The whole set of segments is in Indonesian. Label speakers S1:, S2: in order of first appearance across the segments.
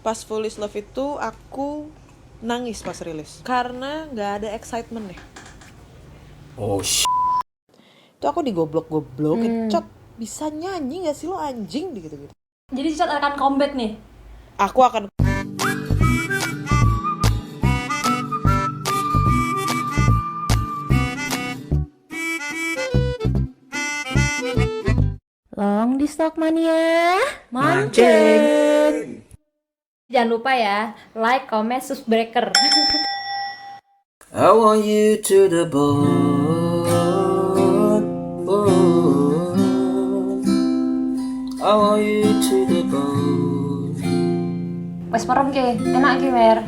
S1: pas Foolish Love itu aku nangis pas rilis karena nggak ada excitement ya.
S2: Oh
S1: Itu aku digoblok-goblok, Cot bisa nyanyi nggak sih lo anjing gitu-gitu.
S3: Jadi Cicot akan comeback nih.
S1: Aku akan
S3: Long di Stock Mania mancing. Jangan lupa ya, like, comment, subscriber.
S2: I want you to the bone. I want you to the bone.
S3: Wes merem ke, enak ke Mer.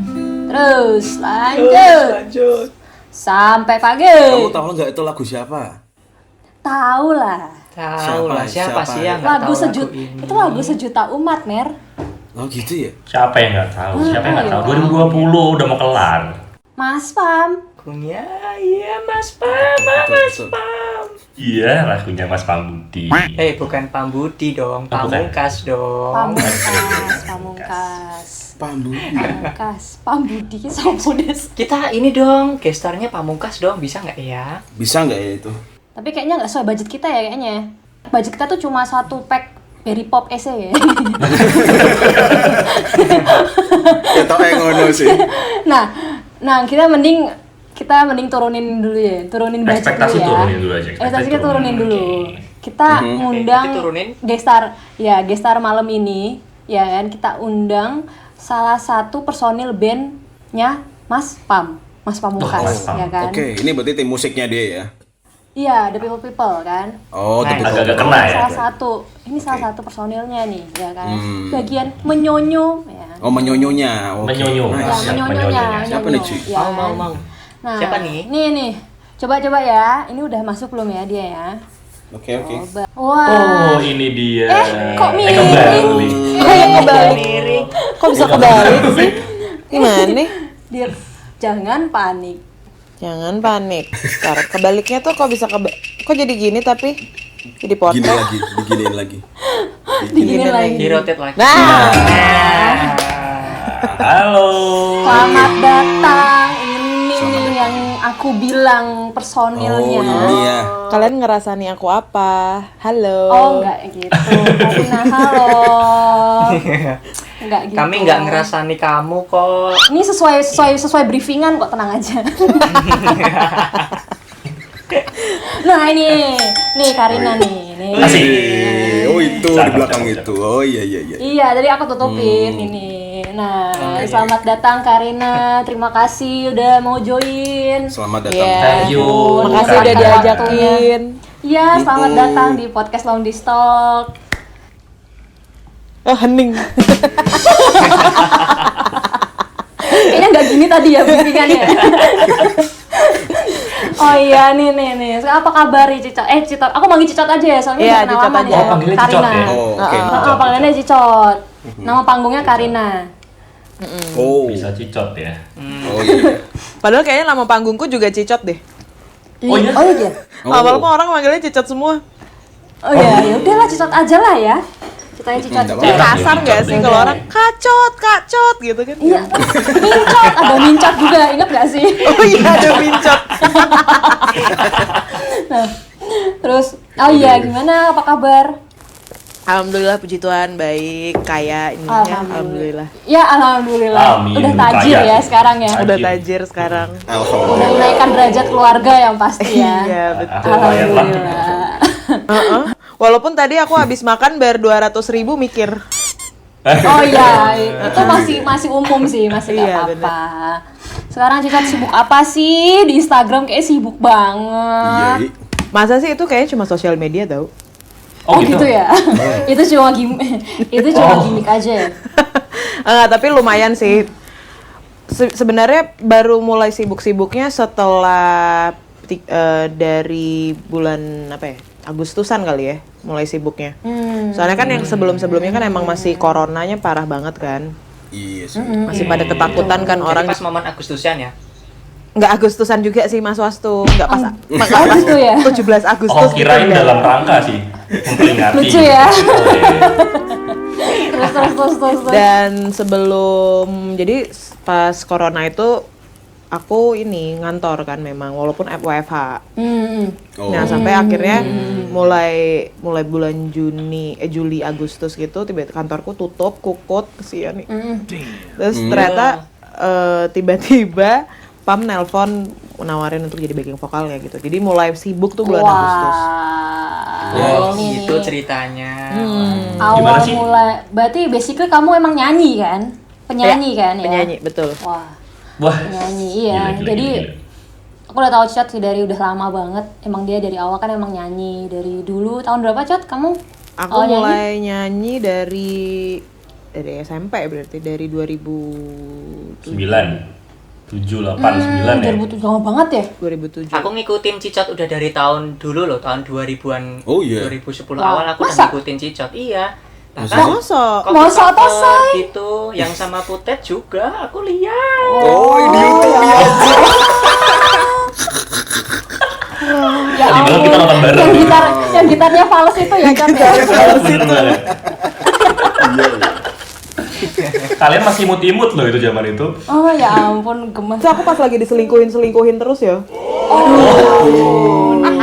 S3: Terus lanjut. Sampai pagi.
S2: Kamu tahu nggak itu lagu siapa?
S3: Tahu lah.
S4: Tahu lah siapa sih yang nggak
S3: Lagu
S4: tahu
S3: sejuta.
S4: lagu ini?
S3: Itu lagu sejuta umat, Mer.
S2: Oh gitu ya?
S5: Siapa yang nggak tahu? Siapa yang nggak tahu? 2020 udah mau kelar.
S3: Mas Pam.
S4: Lagunya iya Mas Pam, Mas Pam.
S5: Iya, lagunya Mas Pambudi.
S4: Bukan Pambudi dong,
S5: Oh, bukan.
S4: Pamungkas dong.
S3: Pamungkas. Pambudi ki sopo des?
S4: Kita ini dong, gestarnya Pamungkas dong, bisa nggak ya?
S2: Bisa nggak ya itu?
S3: Tapi kayaknya nggak sesuai budget kita ya kayaknya. Budget kita tuh cuma 1 pack Berry Pop ese ya.
S2: Ya tau yang ngono sih.
S3: Nah kita mending turunin dulu ya, turunin budget
S5: Ekspektasi
S3: dulu ya.
S5: turunin dulu aja,
S3: Ekspektasi kita turunin dulu.
S5: Oke.
S3: Kita ngundang
S4: Diturunin?
S3: gestar malam ini, ya kan? Kita undang salah satu personil bandnya Mas Pamungkas,
S5: Mas Pam.
S3: ya kan?
S2: Oke, ini berarti tim musiknya dia ya?
S3: Iya, The People kan?
S2: Oh,
S4: Nah,
S2: tapi
S5: agak-agak kena ya.
S3: Salah satu personilnya nih, ya kan? Bagian menyonyo, ya.
S2: Oh, menyonyonya. Oke.
S5: Menyonyo.
S3: Ya,
S2: Nice.
S3: menyonyonya.
S2: Siapa nih, Ci?
S3: Ya,
S4: Mau.
S3: Nah,
S4: Siapa nih?
S3: Nih. Coba ya. Ini udah masuk belum ya dia ya?
S2: Oke.
S3: Coba. Wah.
S5: Oh, ini dia.
S3: Kok miring?
S5: Kembali.
S4: Miring.
S1: Kok bisa kebalik sih? Gimana?
S3: Dir, jangan panik.
S1: Jangan panik. Ntar kebaliknya tuh kok jadi gini tapi jadi
S2: Gini
S1: potret.
S2: lagi, diginiin lagi.
S3: Diginin lagi.
S4: Di-rotate lagi.
S1: Nah,
S5: Halo.
S3: Selamat datang. Ini nih yang aku bilang personilnya.
S2: Oh, ini ya.
S1: kalian ngerasa nih aku apa? Halo.
S3: Oh, enggak gitu. Karina, halo. Enggak gitu.
S4: Kami nggak ngerasani kamu kok.
S3: Ini sesuai briefingan kok, tenang aja. Nah, ini Karina nih.
S5: Asik.
S2: Oh, itu di
S5: Cakep,
S2: belakang
S5: cakep,
S2: itu. Oh iya.
S3: Iya, jadi aku tutupin ini. Nah, selamat datang Karina. Terima kasih udah mau join.
S2: Selamat datang.
S1: Iya.
S5: Thank you.
S1: Makasih udah
S3: Menyempatkan
S1: diajakin.
S3: Iya, selamat datang di podcast Long di Stock.
S1: Oh, hening.
S3: Kayaknya nggak gini tadi ya briefingannya. Oh iya, nih. Sekarang apa kabar nih Cicot? Cicot. Aku manggil Cicot aja ya, soalnya
S1: Iya,
S3: udah
S1: Cicot
S3: kenalan
S1: aja.
S3: ya.
S5: Oh, panggilnya Cicot
S3: Karina.
S5: ya?
S2: Oh, oke.
S3: Panggilannya Cicot. Nama panggungnya Karina.
S2: Oh.
S5: Bisa cicot ya.
S2: Oh iya.
S1: Padahal kayaknya nama panggungku juga Cicot deh.
S5: Oh iya.
S3: Oh iya.
S1: Awal mah orang manggilnya Cicot semua.
S3: Oh iya, ya udahlah Cicot aja lah ya. Ceritanya Cicot.
S2: Nggak
S1: Kayak
S2: apa-apa.
S1: kasar nggak sih kalau orang kacot gitu kan?
S3: Iya, mincot, ada mincot juga, ingat gak sih?
S1: Oh iya ada mincot.
S3: Nah, terus, oh iya, gimana, apa kabar?
S1: Alhamdulillah puji Tuhan baik, kaya ininya. Alhamdulillah.
S3: Ya, alhamdulillah.
S5: Amin,
S3: Udah tajir
S5: kaya.
S3: ya sekarang ya.
S1: Udah tajir sekarang.
S3: Udah
S2: Alhamdulillah.
S3: menaikkan derajat keluarga yang pasti ya.
S1: Iya betul.
S5: Lumayan lah.
S3: Alhamdulillah.
S1: Heeh. Walaupun tadi aku habis makan bayar 200.000 mikir.
S3: Oh iya, itu masih umum sih, masih nggak
S1: Iya,
S3: apa-apa. Sekarang Cicot sibuk apa sih? Di Instagram kayaknya sibuk
S2: Iya.
S3: banget.
S1: Masa sih itu kayaknya cuma sosial media tau?
S3: Oh gitu ya? Itu cuma gimmick aja ya?
S1: Enggak, tapi lumayan sih. Sebenarnya baru mulai sibuk-sibuknya setelah dari bulan apa ya? Agustusan kali ya, mulai sibuknya. Soalnya kan yang sebelum-sebelumnya kan emang masih coronanya parah banget kan.
S2: Iya sih.
S1: Masih pada ketakutan kan orang.
S4: Jadi pas momen Agustusan ya.
S1: Nggak Agustusan juga sih Mas Wastu, nggak pas
S3: Oh gitu ya?
S1: 17 Agustus
S5: Oh, kirain
S1: gitu,
S5: dalam rangka sih. Memperingati.
S3: Lucu ya?
S5: Oh, iya.
S3: Terus.
S1: Dan sebelum jadi pas corona itu aku ini ngantor kan memang walaupun WFH. Nah, sampai akhirnya mulai bulan Juli Agustus gitu tiba-tiba kantorku tutup, kukut, kesian nih. Terus ternyata tiba-tiba Pam nelpon nawarin untuk jadi backing vokalnya gitu. Jadi mulai sibuk tuh bulan Agustus.
S6: Oh, gitu ceritanya.
S3: Awal
S5: Gimana sih?
S3: mulai, berarti basically kamu emang nyanyi kan? Penyanyi kan ya?
S1: Penyanyi, betul.
S5: Wah,
S3: Penyanyi, iya.
S5: gila,
S3: Jadi
S5: gila.
S3: aku udah tahu Cot dari udah lama banget. Emang dia dari awal kan emang nyanyi dari dulu. Tahun berapa Cot kamu?
S1: Aku
S3: awal
S1: mulai nyanyi dari SMP berarti dari 2007.
S5: 7, 8, 9 ya.
S3: 2007 lama banget ya?
S1: 2007.
S6: Aku ngikutin Cicot udah dari tahun dulu loh, tahun 2000-an.
S2: Oh, iya.
S6: 2010
S3: Wah,
S6: awal aku
S3: masa?
S6: udah ngikutin Cicot. Iya.
S1: Masa?
S3: Masa apa, Say?
S6: gitu, yang sama Putet juga aku lihat.
S2: Oh, di YouTube ya.
S3: Ya
S5: Tadi malam kita nonton bareng.
S3: yang gitarnya fals itu ya Cot ya?
S5: Bener. Kalian masih imut-imut loh itu zaman itu.
S3: Oh ya ampun, gemes.
S1: Terus aku pas lagi diselingkuhin terus ya.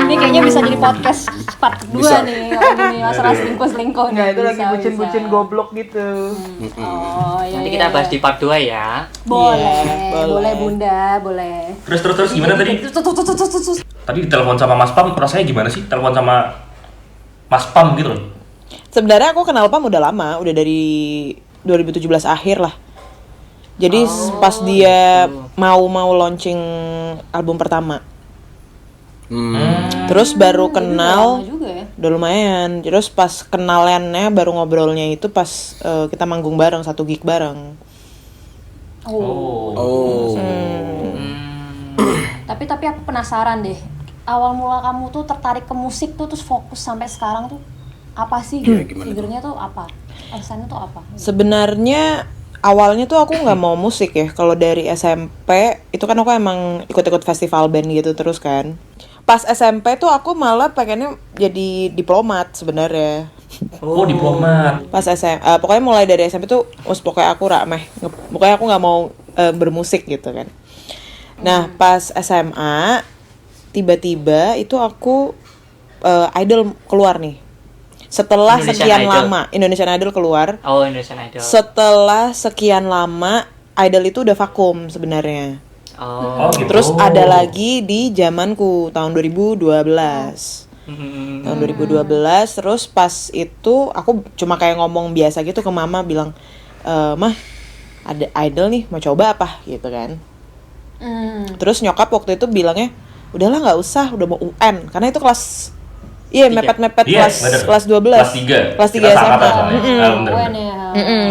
S3: Ini kayaknya bisa jadi podcast part 2 nih. Ini masalah selingkuh-selingkuh nih.
S1: Enggak, itu lagi
S3: Bisa,
S1: bucin-bucin
S3: bisa.
S1: goblok gitu.
S3: Oh iya.
S6: Nanti
S3: iya,
S6: kita bahas
S3: iya.
S6: di part 2 ya.
S3: Boleh Bunda, boleh.
S5: Terus gimana tadi?
S3: Tuh.
S5: Tadi ditelepon sama Mas Pam, rasanya gimana sih? Telepon sama Mas Pam gitu loh.
S1: Sebenarnya aku kenal Pam udah lama, udah dari 2017 akhir lah. Jadi pas dia mau launching album pertama. Terus baru kenal,
S3: Lama juga ya.
S1: udah lumayan. Terus pas kenalannya baru ngobrolnya itu pas kita manggung bareng, satu gig bareng.
S2: Oh.
S3: Tapi aku penasaran deh. Awal mula kamu tuh tertarik ke musik tuh terus fokus sampai sekarang tuh apa sih?
S2: gimana tuh?
S3: Figurnya tuh apa? Alasannya tuh apa?
S1: Sebenarnya awalnya tuh aku nggak mau musik ya. Kalau dari SMP itu kan aku emang ikut-ikut festival band gitu terus kan. Pas SMP tuh aku malah pengennya jadi diplomat sebenarnya.
S5: Oh, diplomat.
S1: Pas pokoknya mulai dari SMP tuh pokoknya aku pokoknya aku nggak mau bermusik gitu kan. Nah pas SMA tiba-tiba itu aku Idol keluar nih. Setelah
S6: Indonesian
S1: sekian
S6: Idol.
S1: lama Indonesian Idol keluar.
S6: Oh, Indonesian Idol.
S1: Setelah sekian lama Idol itu udah vakum sebenarnya.
S6: Oh.
S5: gitu.
S1: Terus ada lagi di zamanku tahun 2012. Tahun 2012 terus pas itu aku cuma kayak ngomong biasa gitu ke mama bilang, "Mah, ada Idol nih, mau coba apa?" gitu kan. Terus nyokap waktu itu bilangnya, "Udahlah nggak usah, udah mau UN." Karena itu kelas mepet-mepet
S5: Iya,
S1: kelas
S5: bener.
S1: 12.
S5: Kelas 3
S1: SMA.
S5: soalnya. Bener.
S3: UN ya.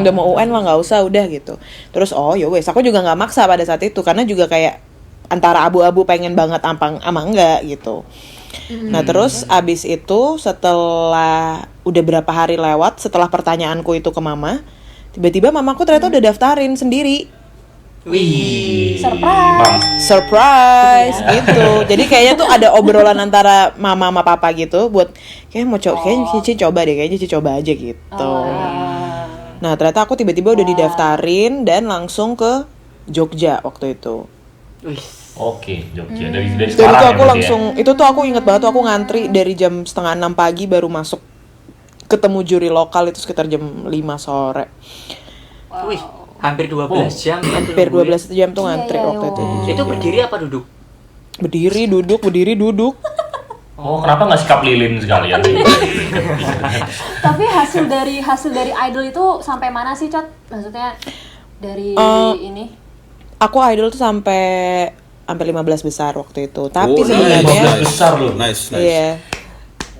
S1: Udah mau UN lah nggak usah udah gitu. Terus ya wes aku juga nggak maksa pada saat itu karena juga kayak antara abu-abu pengen banget ama enggak gitu. Nah terus abis itu setelah udah berapa hari lewat setelah pertanyaanku itu ke mama, tiba-tiba mamaku ternyata udah daftarin sendiri.
S6: Wih.
S1: Surprise gitu. Jadi kayaknya tuh ada obrolan antara mama sama papa gitu buat kayaknya Cici coba deh, kayaknya Cici coba aja gitu. Nah, ternyata aku tiba-tiba udah didaftarin dan langsung ke Jogja waktu itu.
S6: Wih.
S5: Oke, Jogja dari
S1: Dan
S5: sekarang
S1: itu
S5: ya
S1: aku
S5: berarti
S1: langsung itu tuh aku inget banget tuh aku ngantri dari jam 5:30 pagi baru masuk ketemu juri lokal itu sekitar jam 5 sore.
S6: Wih, hampir 12 jam ya.
S1: Hampir 12 jam tuh ngantri
S3: Iya,
S1: waktu itu.
S6: Itu berdiri apa duduk?
S1: Berdiri, duduk.
S5: Oh, kenapa nggak sikap lilin sekalian?
S3: Tapi hasil dari Idol itu sampai mana sih, Cot? Maksudnya dari ini?
S1: Aku Idol tuh sampai 15 besar waktu itu. Tapi
S2: Oh,
S1: sebenarnya
S5: 15 besar loh.
S2: Nice.
S1: iya.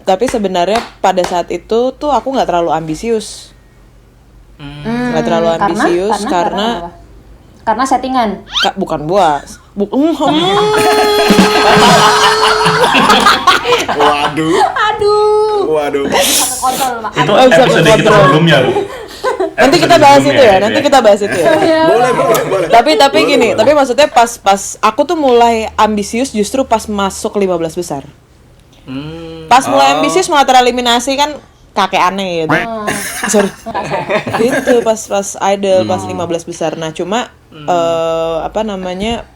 S1: Tapi sebenarnya pada saat itu tuh aku nggak terlalu ambisius. Nggak terlalu ambisius karena
S3: Karena settingan.
S1: bukan buas.
S2: Waduh.
S3: Bisa ke kontrol, Mak.
S5: Itu
S1: Oh, bisa
S5: episode kita
S1: kontrol.
S5: sebelumnya, Bu.
S1: Nanti kita bahas itu ya. Nanti kita bahas itu ya.
S2: Boleh.
S1: Tapi gini, tapi maksudnya pas aku tuh mulai ambisius justru pas masuk 15 besar. Pas mulai ambisius malah tereliminasi kan kakek aneh gitu. Sorry. Itu pas idol pas 15 besar. Nah, cuma apa namanya?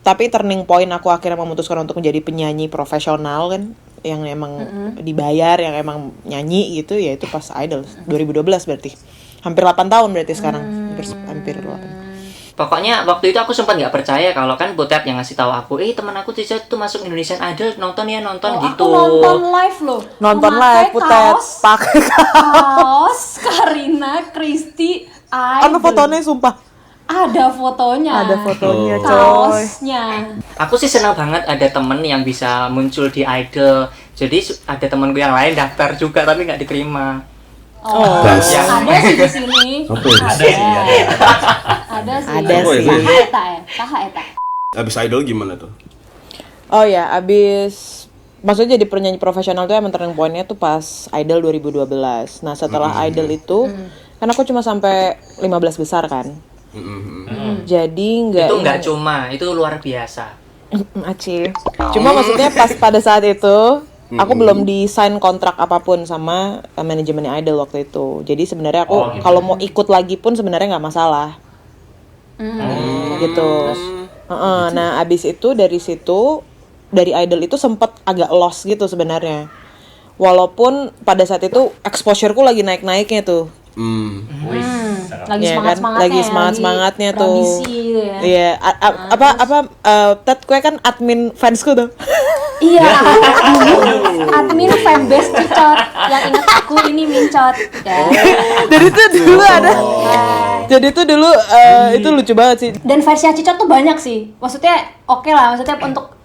S1: Tapi turning point aku akhirnya memutuskan untuk menjadi penyanyi profesional kan, yang emang dibayar, yang emang nyanyi gitu, ya itu pas idol 2012 berarti. Hampir 8 tahun berarti sekarang. Hampir 8.
S6: Pokoknya waktu itu aku sempat nggak percaya kalau kan Butet yang ngasih tahu aku, teman aku Cica tuh masuk Indonesian Idol, nonton gitu.
S3: Aku nonton live loh.
S1: Nonton
S3: Memakai
S1: live Butet, pakai
S3: kaos Karina Christy Idol.
S1: Ada fotonya sumpah.
S3: Ada fotonya.
S1: Ada fotonya, coy.
S3: Kaosnya.
S6: Aku sih senang banget ada temen yang bisa muncul di Idol. Jadi ada temenku yang lain daftar juga tapi nggak diterima.
S3: Ada sih di sini.
S5: Ada sih, ada.
S3: Ada sih.
S1: Ada sih.
S3: Saha eta.
S7: Abis idol gimana tuh?
S1: Oh ya, abis maksudnya jadi penyanyi profesional tuh emang turning point-nya tuh pas Idol 2012. Nah, setelah Idol itu kan aku cuma sampai 15 besar kan. Jadi
S6: Itu cuma, itu luar biasa.
S1: Aci. Cuma maksudnya pas pada saat itu aku belum di-sign kontrak apapun sama manajemen Idol waktu itu. Jadi sebenarnya aku kalau mau ikut lagi pun sebenarnya nggak masalah. Gitu. Nah, abis itu dari situ, dari Idol itu sempet agak lost gitu sebenarnya. Walaupun pada saat itu exposure-ku lagi naik-naiknya tuh.
S3: Lagi
S1: Ya kan?
S3: semangat-semangatnya.
S1: Lagi semangat-semangatnya tuh.
S3: Tradisi gitu ya.
S1: Iya, Ted gue kan admin fansku tuh.
S3: Iya, admin fanbase Cicot. Yang inget aku ini Mincot. Ya.
S1: Jadi tuh dulu ada. Jadi tuh dulu itu lucu banget sih.
S3: Dan fansnya Cicot tuh banyak sih. Maksudnya oke lah, maksudnya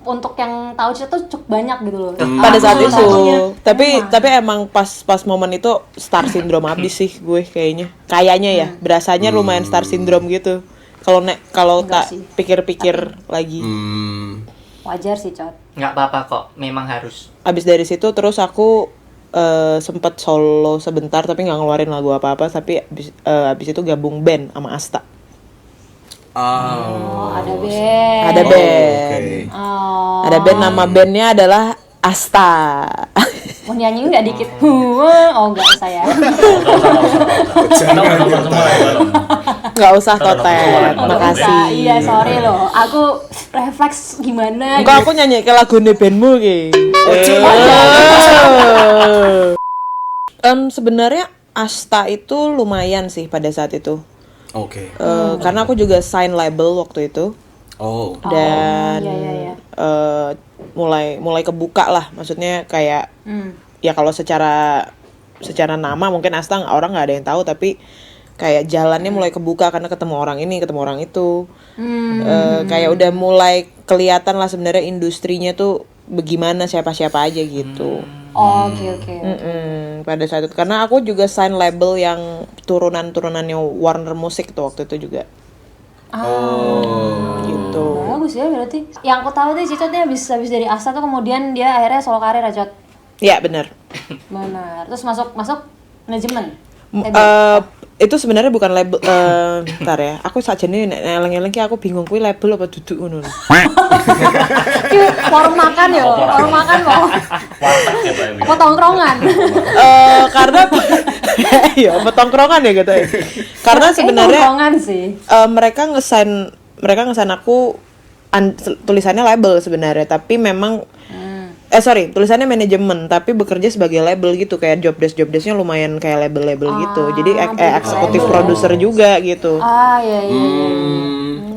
S3: untuk yang tahu Cicot tuh cukup banyak gitu loh.
S1: Pada saat itu.
S3: Satunya.
S1: Tapi emang pas momen itu star syndrome abis sih gue kayaknya. Kayaknya ya, berasanya lumayan star syndrome gitu. Kalau tak
S3: sih.
S1: pikir-pikir lagi.
S3: Wajar sih, Cot.
S6: Nggak apa-apa kok, memang harus.
S1: Abis dari situ terus aku sempet solo sebentar tapi nggak ngeluarin lagu apa-apa, tapi abis itu gabung band sama Asta.
S3: Oh, ada band.
S1: Ada band.
S3: Oh.
S1: Ada band, nama bandnya adalah Asta.
S3: Mau nyanyi nggak dikit? Oh, nggak usah ya.
S5: Kita udah nonton semua ya.
S1: Nggak usah Totet,
S3: Oh,
S1: makasih.
S3: nggak usah. Iya, sorry loh. Aku refleks gimana
S1: Enggak, aku nyanyi ke lagu bandmu ki. Sebenarnya Asta itu lumayan sih pada saat itu.
S7: Oke.
S1: Karena aku juga sign label waktu itu.
S7: Oh.
S1: Dan
S3: iya.
S1: mulai kebuka lah, maksudnya kayak ya kalau secara nama mungkin Asta orang nggak ada yang tahu, tapi kayak jalannya mulai kebuka karena ketemu orang ini, ketemu orang itu. Kayak udah mulai kelihatan lah sebenarnya industrinya tuh bagaimana, siapa-siapa aja gitu.
S3: Oke.
S1: Pada saat itu karena aku juga sign label yang turunannya Warner Music tuh waktu itu juga. Gitu.
S3: Bagus ya berarti. Yang aku tahu tuh Cicotnya habis dari Asta tuh kemudian dia akhirnya solo karir ya, Cot.
S1: Ya benar.
S3: Benar. Terus masuk manajemen.
S1: Itu sebenarnya bukan label. Bentar ya, aku saja nih eleng-eleng ki aku bingung kuwi label apa duduk ngono.
S3: Warung makan yo, warung makan kok.
S5: Warteg ya, Pak.
S3: Apa tongkrongan?
S1: Karena ya petongkrongan ya gitu ya. Karena sebenarnya
S3: tongkrongan sih.
S1: mereka ngesign aku tulisannya label sebenarnya, tapi memang tulisannya manajemen tapi bekerja sebagai label gitu, kayak job desknya lumayan kayak label gitu. Jadi eksekutif produser juga gitu.
S3: Iya.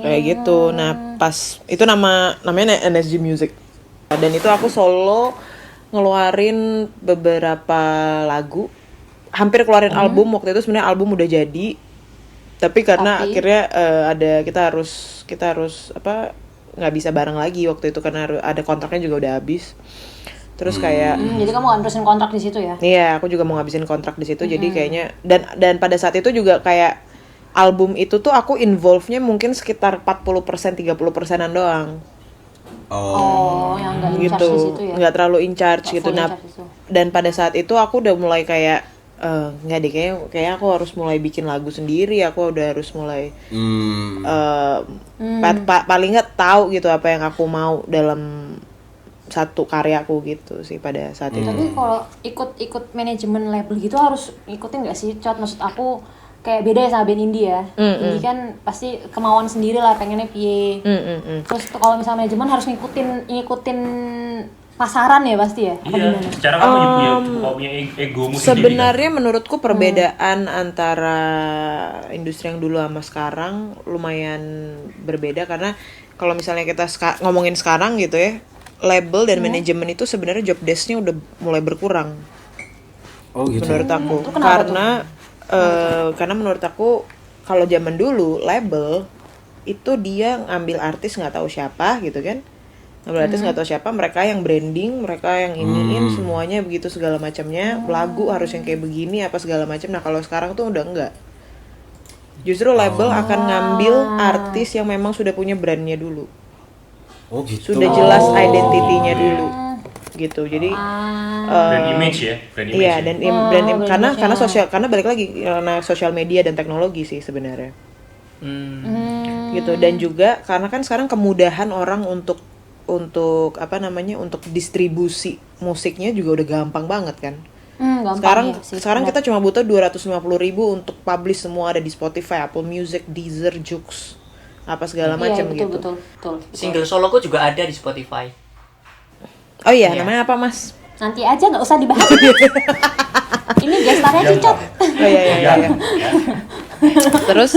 S1: Kayak gitu. Nah, pas itu namanya NSG Music. Dan itu aku solo ngeluarin beberapa lagu. Hampir keluarin album waktu itu, sebenarnya album udah jadi. Tapi karena akhirnya kita harus nggak bisa bareng lagi waktu itu karena ada kontraknya juga udah habis. Terus kayak
S3: Jadi kamu ngabisin kontrak di situ ya?
S1: iya, aku juga mau ngabisin kontrak di situ. Jadi kayaknya dan pada saat itu juga kayak album itu tuh aku involve-nya mungkin sekitar 40%, 30%-an doang.
S3: Yang nggak in charge
S1: Gitu.
S3: di situ ya?
S1: Nggak terlalu in charge
S3: Nggak
S1: gitu.
S3: full in
S1: Nah,
S3: charge itu.
S1: dan pada saat itu aku udah mulai kayak nggak deh, kayak aku harus mulai bikin lagu sendiri. Aku udah harus mulai paling nggak tahu gitu apa yang aku mau dalam satu karyaku gitu sih pada saat itu.
S3: Tapi kalau ikut manajemen label gitu harus ikutin nggak sih, Cot? Maksud aku kayak beda ya sama band indie ya. Indie kan pasti kemauan sendiri lah, pengennya piye. Terus kalau misalnya manajemen harus ngikutin pasaran ya pasti ya. Apa
S5: Iya,
S3: gimana?
S5: secara kan punya egomu sendiri kan.
S1: Sebenarnya menurutku perbedaan antara industri yang dulu sama sekarang lumayan berbeda, karena kalau misalnya kita ngomongin sekarang gitu ya, label dan manajemen itu sebenarnya job desk-nya udah mulai berkurang
S7: Oh gitu.
S1: menurut aku.
S3: Itu kenapa
S1: Karena menurut aku kalau zaman dulu label itu dia ngambil artis nggak tahu siapa gitu kan. Ngambil artis nggak tahu siapa, mereka yang branding, mereka yang iniin semuanya begitu segala macamnya, lagu harus yang kayak begini apa segala macam. Nah, kalau sekarang tuh udah enggak. Justru label akan ngambil artis yang memang sudah punya brandnya dulu.
S7: Oh gitu.
S1: Sudah jelas identitinya dulu. Gitu. Jadi
S5: Brand image ya, brand image.
S1: iya,
S5: ya.
S1: dan karena balik lagi karena sosial media dan teknologi sih sebenarnya. Gitu. Dan juga karena kan sekarang kemudahan orang untuk distribusi musiknya juga udah gampang banget kan.
S3: Gampang ya sih.
S1: Sekarang kita cuma butuh 250.000 untuk publish semua, ada di Spotify, Apple Music, Deezer, Joox, apa segala macam gitu.
S3: Betul.
S6: Single soloku juga ada di Spotify.
S1: Oh iya,
S6: Iya.
S1: namanya apa, Mas?
S3: Nanti aja, nggak usah dibahas. Ini gestarnya Cicot.
S1: Oh iya. Terus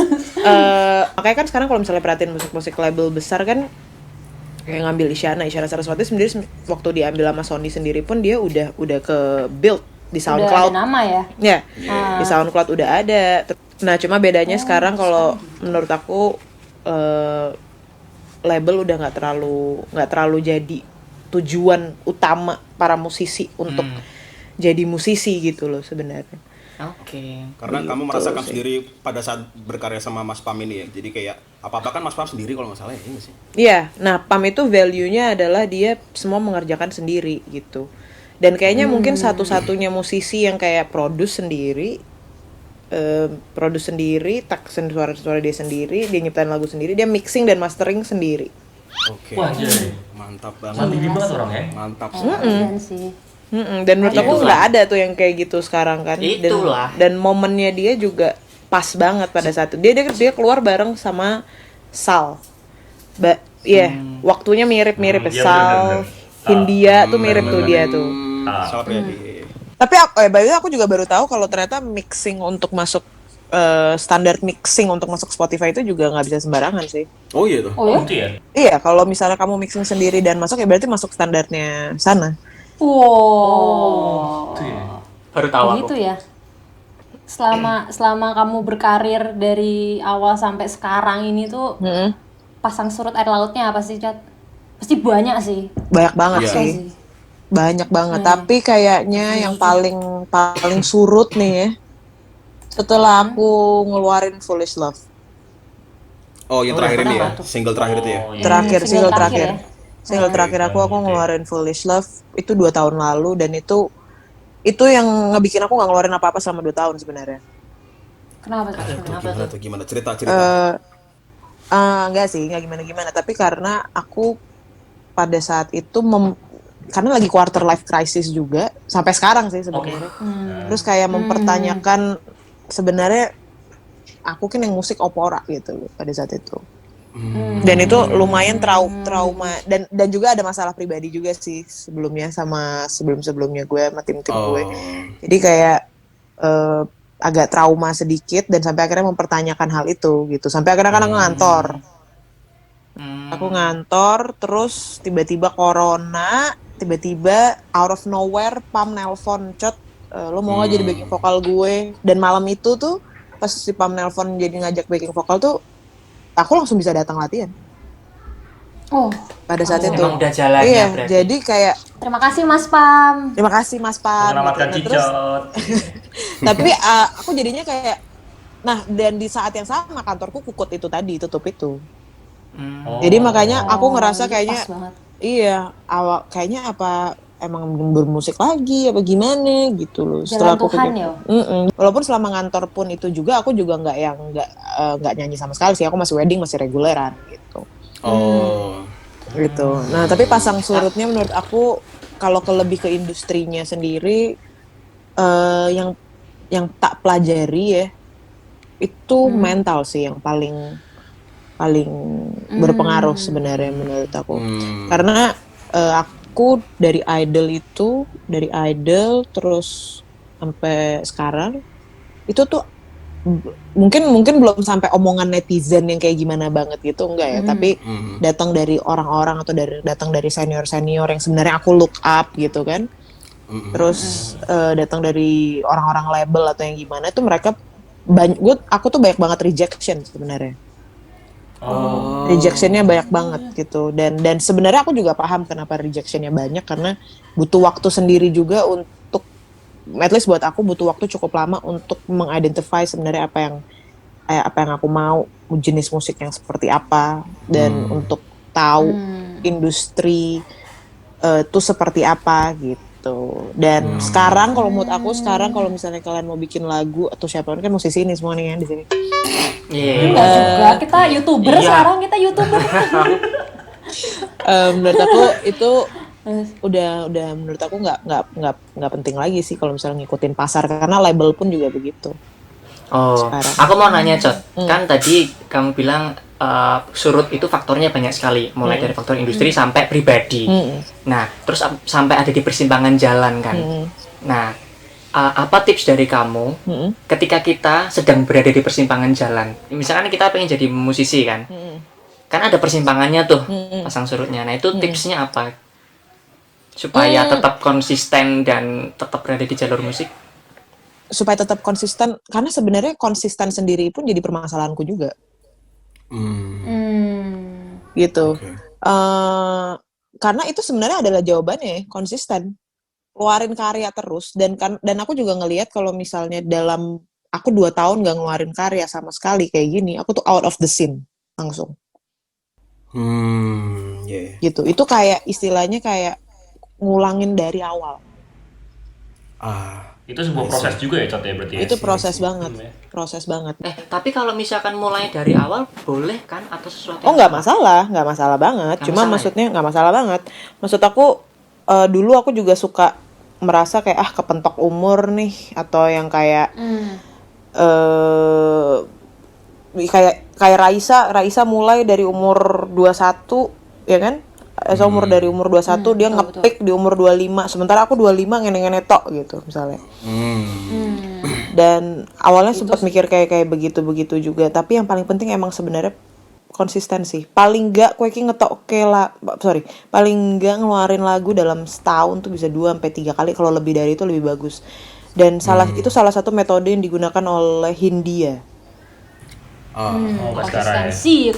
S1: makanya kan sekarang kalau misalnya perhatiin musik-musik label besar kan kayak ngambil Isyana Saraswati sendiri, waktu diambil sama Sony sendiri pun dia udah ke build di
S3: Udah
S1: SoundCloud.
S3: ada nama ya.
S1: Ya, di SoundCloud udah ada. Nah, cuma bedanya sekarang kalau menurut aku label udah nggak terlalu jadi tujuan utama para musisi untuk jadi musisi gitu loh sebenarnya.
S6: Oke.
S7: Karena kamu
S1: Gitu
S7: merasakan
S1: sih.
S7: sendiri pada saat berkarya sama Mas Pam ini ya. Jadi kayak apa-apa kan Mas Pam sendiri kalau nggak salah ya, ini sih.
S1: Iya, nah PAM itu value-nya adalah dia semua mengerjakan sendiri gitu. Dan kayaknya mungkin satu-satunya musisi yang kayak produce sendiri, tak suara-suara dia sendiri, dia nyiptain lagu sendiri, dia mixing dan mastering sendiri.
S7: Oke.
S5: Wah, jadi
S7: Mantap banget.
S5: mandiri banget orang ya.
S7: Mantap.
S3: Keren sih.
S1: Dan menurut aku
S6: Itulah.
S1: nggak ada tuh yang kayak gitu sekarang kan.
S6: Itulah.
S1: Dan momennya dia juga pas banget pada saat itu. Dia keluar bareng sama Sal. Waktunya mirip-mirip
S5: Iya,
S1: Sal.
S5: bener.
S1: Hindia tuh mirip tuh dia tuh.
S7: Salah Priadi.
S1: Tapi by the way, aku juga baru tahu kalau ternyata mixing untuk masuk standar mixing untuk masuk Spotify itu juga nggak bisa sembarangan sih.
S7: Oh iya tuh.
S3: Oh ya?
S5: Gitu ya.
S1: Iya, kalau misalnya kamu mixing sendiri dan masuk ya berarti masuk standarnya sana.
S3: Wow.
S5: Gitu ya.
S6: Baru tahu aku.
S3: Gitu ya. Selama kamu berkarir dari awal sampai sekarang ini tuh pasang surut air lautnya apa sih, Cat? Pasti banyak sih.
S1: Banyak banget
S7: Iya.
S1: sih. Banyak banget. Tapi kayaknya yang paling surut nih ya, setelah aku ngeluarin Foolish Love.
S7: Oh, yang terakhir ini ya.
S3: kenapa tuh?
S7: Single terakhir itu ya.
S5: Oh, iya.
S1: Single
S3: Single terakhir
S1: terakhir.
S3: ya?
S1: Single terakhir aku ngeluarin Foolish Love itu 2 tahun lalu, dan itu yang ngebikin aku nggak ngeluarin apa-apa selama 2 tahun sebenarnya.
S3: Kenapa tuh?
S7: Gimana tuh? Gimana? Cerita.
S1: Enggak sih, nggak gimana-gimana, tapi karena aku pada saat itu karena lagi quarter life crisis juga sampai sekarang sih sebenarnya. Terus kayak mempertanyakan sebenarnya aku kan yang musik opera gitu pada saat itu. Dan itu lumayan trauma dan juga ada masalah pribadi juga sih sebelumnya sama sebelumnya gue sama tim gue. Jadi kayak agak trauma sedikit dan sampai akhirnya mempertanyakan hal itu gitu. Sampai akhirnya kan aku ngantor. Aku ngantor, terus tiba-tiba corona, tiba-tiba out of nowhere Pam nelpon, Cot, lo mau nggak jadi backing vokal gue? Dan malam itu tuh pas si Pam nelpon jadi ngajak backing vokal tuh, aku langsung bisa datang latihan
S3: Oh,
S1: pada saat itu.
S6: Emang udah jalannya
S1: Iya,
S6: berarti.
S1: jadi kayak
S3: terima kasih Mas Pam.
S1: terima kasih Mas Pam.
S5: Menyelamatkan
S1: gitu. Terus,
S5: Cicot.
S1: tapi aku jadinya kayak, nah dan di saat yang sama kantorku kukut itu tadi, tutup itu.
S5: Oh.
S1: Jadi makanya aku ngerasa
S3: jadi
S1: kayaknya
S3: pas banget.
S1: iya, kayaknya apa emang bermusik lagi apa gimana gitu loh.
S3: Jalan
S1: aku
S3: Tuhan
S1: pikir-
S3: ya?
S1: Walaupun selama ngantor pun itu juga aku juga nggak nyanyi sama sekali sih. Aku masih wedding, masih reguleran gitu.
S7: Oh.
S1: gitu. Nah, tapi pasang surutnya menurut aku kalau lebih ke industrinya sendiri, yang tak pelajari ya itu mental sih yang paling paling berpengaruh sebenarnya menurut aku. Karena aku dari idol terus sampai sekarang itu tuh mungkin belum sampai omongan netizen yang kayak gimana banget gitu, enggak ya, tapi datang dari orang-orang atau datang dari senior yang sebenarnya aku look up gitu kan. Terus datang dari orang-orang label atau yang gimana itu mereka aku tuh banyak banget rejection sebenarnya. Rejectionnya banyak banget gitu, dan sebenarnya aku juga paham kenapa rejectionnya banyak, karena butuh waktu sendiri juga untuk, at least buat aku butuh waktu cukup lama untuk mengidentify sebenarnya apa yang aku mau, jenis musik yang seperti apa, dan untuk tahu industri itu seperti apa gitu. Dan sekarang kalau menurut aku, kalau misalnya kalian mau bikin lagu atau siapapun, kan musisi ini semua nih ya di sini.
S3: Enggak juga, kita YouTuber sekarang, kita YouTuber.
S1: Menurut aku itu udah menurut aku nggak penting lagi sih kalau misalnya ngikutin pasar, karena label pun juga begitu. Sekarang.
S6: Aku mau nanya, Cot. Kan tadi kamu bilang surut itu faktornya banyak sekali, mulai dari faktor industri sampai pribadi. Nah, terus sampai ada di persimpangan jalan kan. Nah, apa tips dari kamu ketika kita sedang berada di persimpangan jalan? Misalkan kita pengen jadi musisi kan, kan ada persimpangannya tuh, pasang surutnya. Nah, itu tipsnya apa supaya tetap konsisten dan tetap berada di jalur musik?
S1: Supaya tetap konsisten, karena sebenarnya konsisten sendiri pun jadi permasalahanku juga. Gitu.
S7: Okay.
S1: Karena itu sebenarnya adalah jawabannya, konsisten. Keluarin karya terus, dan aku juga ngelihat kalau misalnya dalam aku 2 tahun gak ngeluarin karya sama sekali kayak gini, aku tuh out of the scene langsung. Gitu. Itu kayak istilahnya kayak ngulangin dari awal.
S5: Itu sebuah proses juga ya, Cot, ya, berarti ya?
S1: Itu proses banget. Proses banget.
S6: Tapi kalau misalkan mulai dari awal boleh kan, atau sesuatu?
S1: Oh, nggak masalah banget. Cuma maksudnya nggak masalah banget. Maksud aku dulu aku juga suka merasa kayak kepentok umur nih, atau yang kayak kayak Raisa mulai dari umur 21 ya kan? Umur dari umur 21 dia nge-pick di umur 25, sementara aku 25 ngene-ngene tok gitu misalnya. Dan awalnya sempat mikir kayak begitu juga, tapi yang paling penting emang sebenarnya konsistensi. Paling enggak paling enggak ngeluarin lagu dalam setahun tuh bisa 2 sampai 3 kali, kalau lebih dari itu lebih bagus. Dan itu salah satu metode yang digunakan oleh Hindia.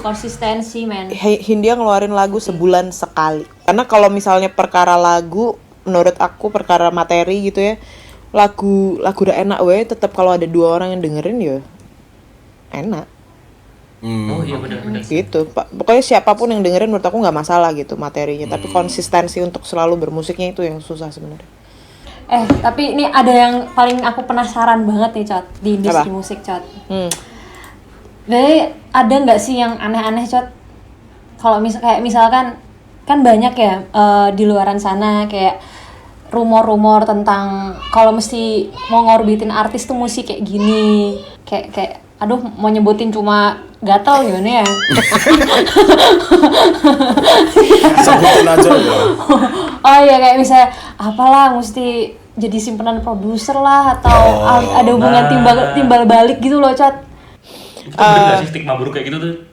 S3: Konsistensi men.
S1: Hindia ngeluarin lagu sebulan sekali. Karena kalau misalnya perkara lagu, menurut aku perkara materi gitu ya, lagu udah enak tetap kalau ada 2 orang yang dengerin ya enak.
S5: Oh iya benar.
S1: Gitu. Pokoknya siapapun yang dengerin menurut aku nggak masalah gitu materinya, tapi konsistensi untuk selalu bermusiknya itu yang susah sebenarnya.
S3: Tapi ini ada yang paling aku penasaran banget nih, Cot, di industri musik, Cot. Jadi ada nggak sih yang aneh-aneh, Cot? Kalau misalkan kan banyak ya di luaran sana kayak rumor-rumor tentang kalau mesti mau ngorbitin artis tuh musik kayak gini, kayak aduh mau nyebutin cuma gatal gimana ya?
S7: Sebutin aja ya.
S3: Oh iya, kayak misalnya apalah mesti jadi simpenan produser lah, atau ada hubungan timbal balik gitu loh, Cot.
S5: Itu bener gak sih stigma buruk kayak gitu tuh?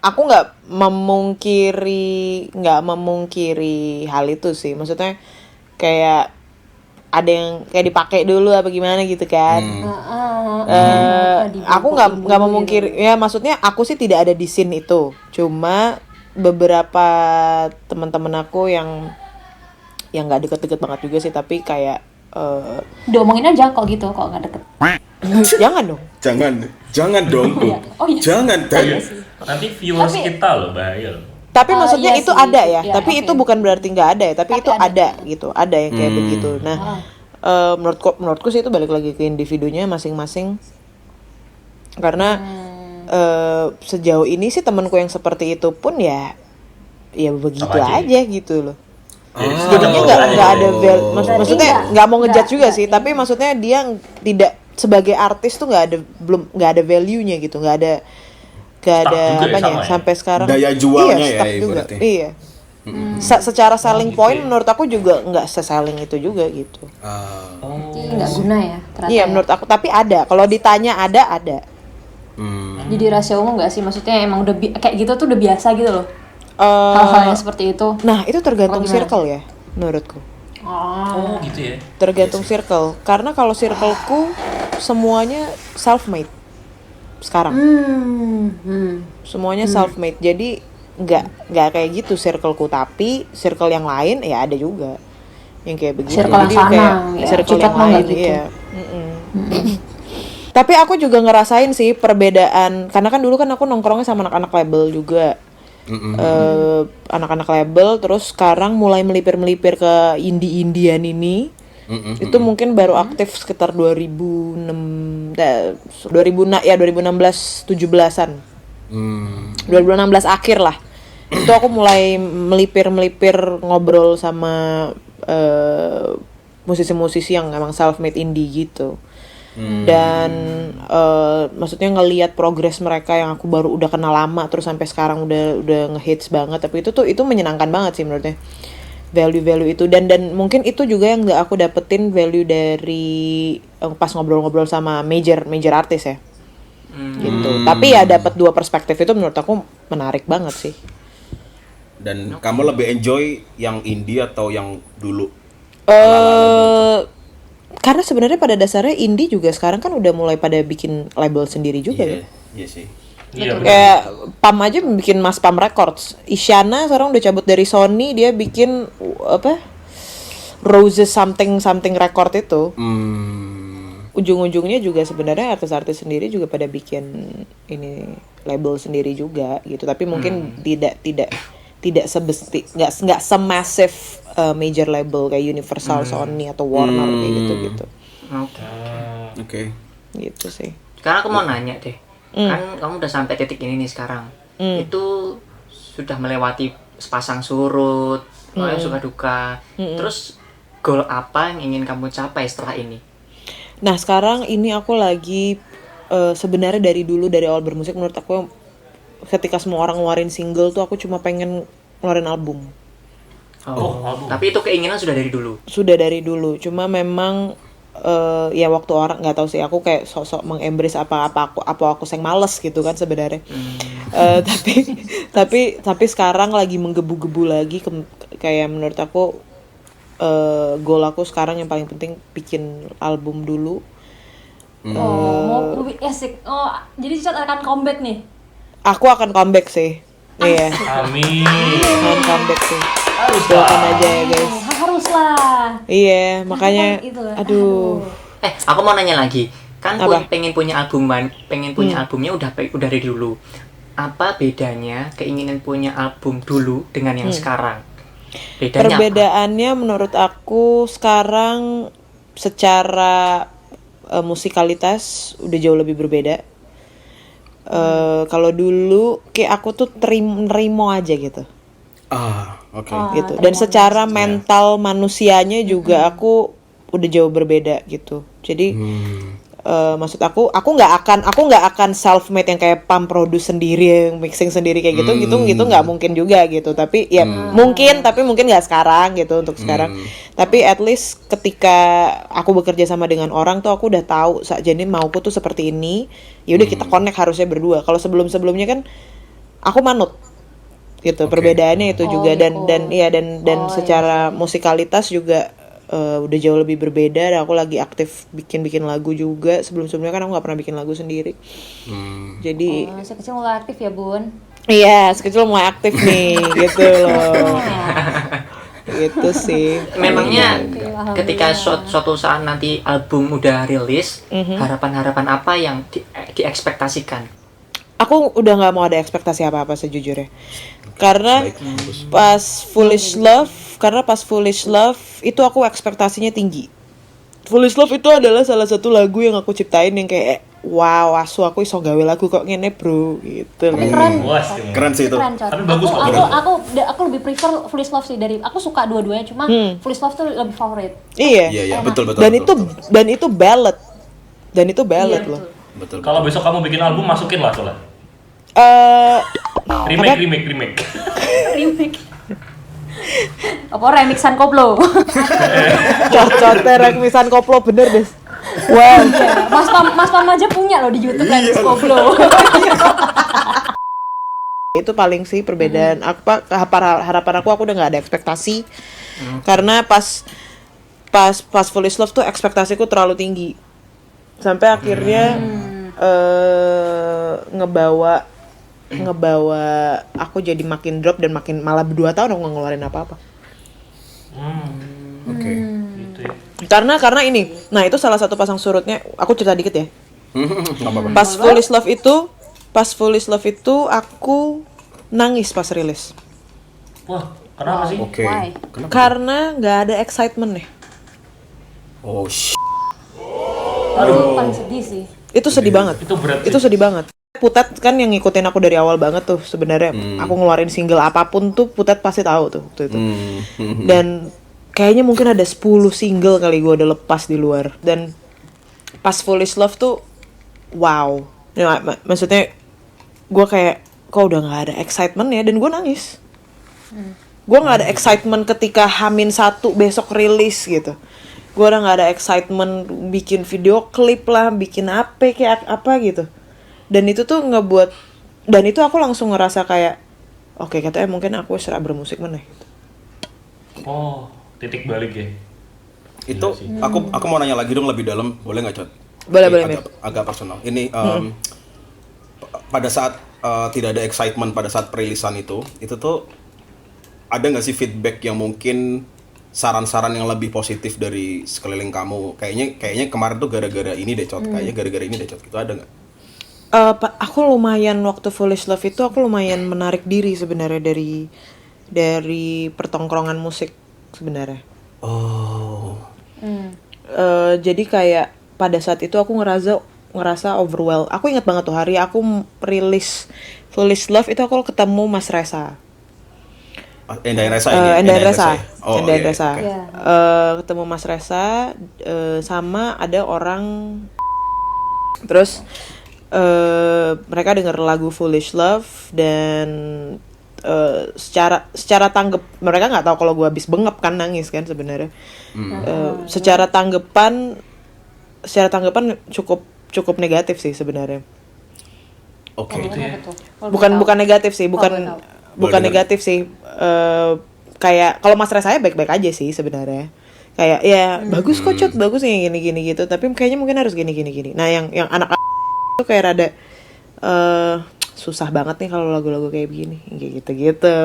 S1: Aku nggak memungkiri hal itu sih. Maksudnya kayak ada yang kayak dipakai dulu apa gimana gitu kan. Aku nggak memungkiri ya, maksudnya aku sih tidak ada di scene itu. Cuma beberapa teman-teman aku yang nggak deket-deket banget juga sih, tapi kayak
S3: diomongin aja kok gitu, kok nggak deket.
S1: Jangan dong.
S7: Jangan dong.
S3: Oh iya.
S7: Jangan.
S5: Nanti viewers kita loh bahaya loh.
S1: Tapi maksudnya
S3: iya
S1: itu
S3: sih.
S1: ada ya.
S3: Ya,
S1: Tapi itu bukan berarti nggak ada ya. Tapi itu ada gitu. Ada yang kayak begitu. Nah, menurutku sih itu balik lagi ke individunya masing-masing. Karena sejauh ini sih temanku yang seperti itu pun ya ya begitu
S5: Sama aja.
S1: aja gitu loh.
S5: Jadi
S1: Jadinya nggak ada maksudnya
S3: nggak-
S1: nggak mau ngejudge
S3: nggak-
S1: juga
S3: nggak
S1: sih, tapi maksudnya dia tidak sebagai artis tuh nggak ada value-nya gitu, nggak ada
S5: Stuck juga ya,
S1: apanya
S5: sama ya?
S1: sampai sekarang.
S7: Daya jualnya
S1: iya,
S7: ya,
S1: stuck juga.
S7: ibaratnya.
S1: Iya. Secara selling point menurut aku juga nggak se-selling itu juga gitu.
S3: Jadi nggak guna ya ternyata.
S1: Iya
S3: ya.
S1: menurut aku, tapi ada. Kalau ditanya ada.
S3: Jadi rahasia umum nggak sih? Maksudnya emang udah kayak gitu tuh udah biasa gitu loh.
S1: Eh,
S3: Hal-hal yang seperti itu.
S1: nah itu tergantung
S3: Oh, gimana?
S1: circle ya menurutku.
S3: Oh.
S5: Oh gitu ya.
S1: Tergantung circle. Karena kalau circleku semuanya self-made sekarang. Semuanya self-made. Jadi nggak kayak gitu circleku, tapi circle yang lain ya ada juga yang kayak begitu.
S3: Circle yang
S1: Jadi
S3: sana,
S1: kayak
S3: ya.
S1: circle
S3: Cicat
S1: yang
S3: mah
S1: lain,
S3: nggak gitu.
S1: iya. Tapi aku juga ngerasain sih perbedaan, karena kan dulu kan aku nongkrongnya sama anak-anak label juga. Anak-anak label, terus sekarang mulai melipir-melipir ke indie-indian ini. Itu mungkin baru aktif sekitar 2016 17-an. 2016 akhir lah. Itu aku mulai melipir ngobrol sama musisi-musisi yang emang self-made indie gitu. Dan maksudnya ngelihat progres mereka yang aku baru udah kenal lama terus sampai sekarang udah ngehits banget, tapi itu menyenangkan banget sih menurutnya. Value itu dan mungkin itu juga yang gak aku dapetin value dari pas ngobrol-ngobrol sama major artis ya. Gitu. Tapi ya dapat dua perspektif itu menurut aku menarik banget sih.
S7: Dan kamu lebih enjoy yang indie atau yang dulu?
S1: Karena sebenarnya pada dasarnya indie juga sekarang kan udah mulai pada bikin label sendiri juga
S7: Iya,
S1: kan.
S7: iya sih.
S5: Iya benar.
S1: Kayak Pam aja bikin Mas Pam Records. Isyana sekarang udah cabut dari Sony, dia bikin apa? Roses something record itu. Ujung-ujungnya juga sebenarnya artis-artis sendiri juga pada bikin ini label sendiri juga gitu. Tapi mungkin tidak nggak semasif major label kayak Universal, Sony atau Warner kayak gitu.
S7: Oke.
S1: Gitu sih.
S6: Sekarang aku mau nanya deh, kan kamu udah sampai titik ini nih sekarang, itu sudah melewati sepasang surut, suka duka, terus goal apa yang ingin kamu capai setelah ini?
S1: Nah sekarang ini aku lagi sebenarnya dari awal bermusik menurut aku ketika semua orang ngeluarin single tuh aku cuma pengen ngeluarin album.
S5: album.
S6: Tapi itu keinginan sudah dari dulu.
S1: Sudah dari dulu, cuma memang ya waktu orang nggak tahu sih, aku kayak sok-sok mengembrace apa aku yang males gitu kan sebenarnya. Tapi sekarang lagi menggebu-gebu lagi kayak menurut aku goal aku sekarang yang paling penting bikin album dulu.
S3: Mau lebih asik. Oh, jadi Cicat akan comeback nih.
S1: Aku akan comeback sih. Iya.
S5: Amin.
S1: Akan comeback sih.
S5: Harus
S1: Doakan aja ya guys.
S3: Haruslah.
S1: Iya, makanya
S3: Itu,
S1: aduh.
S6: Aku mau nanya lagi, kan
S1: Apa?
S6: pengen punya albumnya udah dari dulu. Apa bedanya keinginan punya album dulu dengan yang sekarang? Bedanya apa?
S1: Perbedaannya menurut aku sekarang secara musikalitas udah jauh lebih berbeda. Kalau dulu kayak aku tuh nerimo aja gitu.
S7: Oke.
S1: Gitu. Dan secara mental manusianya juga aku udah jauh berbeda gitu. Jadi maksud aku nggak akan self made yang kayak Pam produce sendiri, yang mixing sendiri kayak gitu nggak mungkin juga gitu. Tapi ya mungkin nggak sekarang gitu untuk sekarang. Tapi at least ketika aku bekerja sama dengan orang tuh aku udah tahu jadi mauku tuh seperti ini. Ya udah kita connect harusnya berdua. Kalau sebelumnya kan aku manut gitu. Perbedaannya itu juga dan secara musikalitas juga udah jauh lebih berbeda. Dan aku lagi aktif bikin lagu juga. Sebelumnya kan aku nggak pernah bikin lagu sendiri. Jadi
S3: Kecil mulai aktif ya, Bun.
S1: iya sekecil mulai aktif nih gitu loh. Gitu sih.
S6: Memangnya ketika suatu saat nanti album udah rilis, harapan-harapan apa yang diekspektasikan?
S1: Aku udah nggak mau ada ekspektasi apa-apa sejujurnya. Karena pas Foolish Love itu aku ekspektasinya tinggi. Foolish Love itu adalah salah satu lagu yang aku ciptain yang kayak wow, asu aku iso gawe lagu kok ngene bro gitu.
S3: Tapi keren.
S5: Wah,
S7: Keren sih itu.
S3: Keren, Cot.
S5: Tapi bagus kok,
S3: Aku lebih prefer Foolish Love sih dari aku suka dua-duanya cuma Foolish Love tuh lebih favorit.
S1: Iya.
S7: Iya, betul.
S1: Dan itu ballad. Dan itu ballad
S3: Iya,
S1: loh.
S7: Betul.
S5: Kalau besok kamu bikin album masukin lah soalnya. Remake.
S3: Remake. Apa remixan koplo?
S1: Cocoknya remisan koplo bener deh. Wow.
S3: Mas Pam aja punya loh di YouTube remix koplo.
S1: Itu paling sih perbedaan. Harapan aku udah nggak ada ekspektasi. Karena pas Foolish Love tuh ekspektasiku terlalu tinggi. Sampai akhirnya ngebawa aku jadi makin drop dan makin malah 2 tahun aku nggak ngeluarin apa-apa.
S7: Oke.
S5: Gitu ya.
S1: Karena ini, nah itu salah satu pasang surutnya. Aku cerita dikit ya.
S7: Nggak apa-apa.
S1: Pas Foolish Love itu aku nangis pas rilis.
S5: Wah, kenapa sih?
S7: Oke.
S3: Why?
S7: Kenapa?
S1: Karena nggak ada excitement nih.
S7: Oh,
S3: Itu paling sedih sih.
S1: Itu sedih banget.
S5: Itu berat sih.
S1: Itu sedih banget. Putet kan yang ngikutin aku dari awal banget tuh sebenarnya. Aku ngeluarin single apapun tuh Putet pasti tahu tuh waktu itu. Dan kayaknya mungkin ada 10 single kali gue udah lepas di luar. Dan pas Foolish Love tuh wow. Ya, maksudnya gue kayak kok udah nggak ada excitement ya, dan gue nangis. Gue nggak ada excitement ketika H-1 besok rilis gitu. Gue udah nggak ada excitement bikin video klip lah, bikin apa kayak apa gitu. Dan itu tuh ngebuat, dan itu aku langsung ngerasa kayak oke, katanya mungkin aku serak bermusik mana gitu.
S5: Oh, titik balik ya.
S7: Itu aku mau nanya lagi dong lebih dalam, boleh nggak, Cot?
S1: Boleh,
S7: Agak personal. Ini pada saat tidak ada excitement pada saat perilisan itu tuh ada nggak sih feedback yang mungkin saran-saran yang lebih positif dari sekeliling kamu? Kayaknya kemarin tuh gara-gara ini deh, Cot. Kayaknya gara-gara ini deh, Cot. Itu ada nggak?
S1: Aku lumayan waktu Foolish Love itu aku lumayan menarik diri sebenarnya dari pertongkrongan musik sebenarnya.
S7: Oh.
S1: Jadi kayak pada saat itu aku ngerasa overwhelmed. Aku ingat banget tuh hari aku rilis Foolish Love itu aku ketemu Mas Resa.
S7: Endahin Resa ini.
S1: Endahin Resa.
S7: Oh,
S1: Endahin
S7: iya,
S1: Resa.
S7: oke.
S1: Ketemu Mas Resa sama ada orang, terus mereka denger lagu Foolish Love dan secara tanggap mereka nggak tahu kalau gue habis bengep kan, nangis kan sebenarnya. Secara tanggapan cukup negatif sih sebenarnya.
S7: Oke.
S5: Gitu ya.
S1: Bukan negatif sih, bukan
S7: Boleh
S1: negatif sih. Kayak kalau Mas Resa saya baik-baik aja sih sebenarnya. Kayak ya bagus kok, Cot, bagus nih gini gitu. Tapi kayaknya mungkin harus gini. Nah yang anak tuh kayak rada susah banget nih kalau lagu-lagu kayak begini, kayak gitu.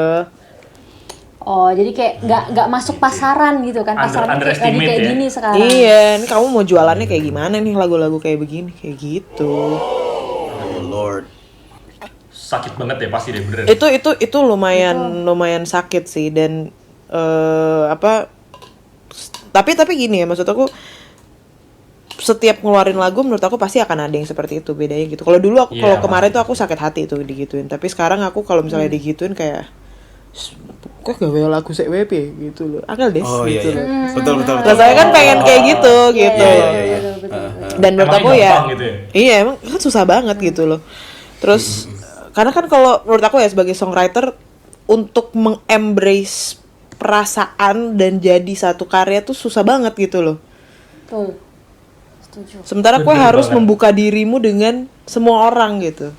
S3: Oh, jadi kayak nggak masuk pasaran gitu kan? Pasaran lagi
S5: Underestimate
S3: kayak
S5: ya?
S3: gini sekarang.
S1: Iya, ini kamu mau jualannya kayak gimana nih lagu-lagu kayak begini, kayak gitu.
S7: Oh Lord.
S5: Sakit banget ya pasti deh, bener.
S1: Itu lumayan sakit sih, dan tapi gini ya, maksud aku setiap ngeluarin lagu menurut aku pasti akan ada yang seperti itu, bedanya gitu. Kalau dulu aku kemarin tuh aku sakit hati tuh digituin, tapi sekarang aku kalau misalnya digituin kayak kok gawe lagu sek WP gitu loh. Akal des gitu.
S7: Iya. Betul.
S1: Rasanya kan pengen kayak gitu.
S7: Iya.
S1: Dan menurut
S5: Emangnya
S1: aku ya,
S5: gampang gitu ya?
S1: iya emang kan susah banget gitu loh. Terus karena kan kalau menurut aku ya sebagai songwriter, untuk mengembrace perasaan dan jadi satu karya tuh susah banget gitu loh.
S3: Betul. Setuju.
S1: Sementara aku
S5: Bener
S1: harus
S5: banget.
S1: membuka dirimu dengan semua orang gitu.